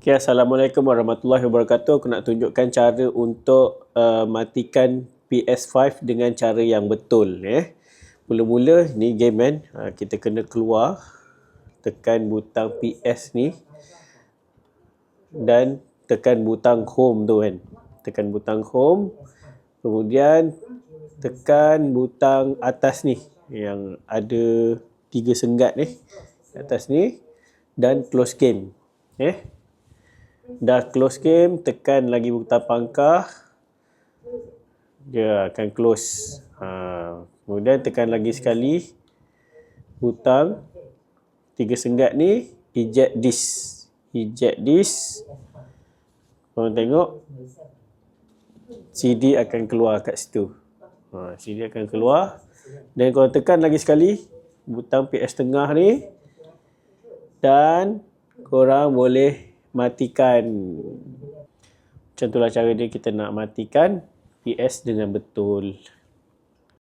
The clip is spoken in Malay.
Okay, Assalamualaikum warahmatullahi wabarakatuh. Aku nak tunjukkan cara untuk matikan PS5 dengan cara yang betul. Mula-mula ni game kan, kita kena keluar, tekan butang PS ni dan tekan butang home tu kan. Tekan butang home, kemudian tekan butang atas ni yang ada 3 senggat ni atas ni dan close game. Dah close game, tekan lagi butang pangkah, dia akan close. Kemudian tekan lagi sekali butang 3 senggat ni, eject disk. Eject disk. Korang tengok CD akan keluar kat situ. CD akan keluar. Dan korang tekan lagi sekali butang PS tengah ni dan korang boleh matikan. Macam itulah cara dia kita nak matikan PS dengan betul.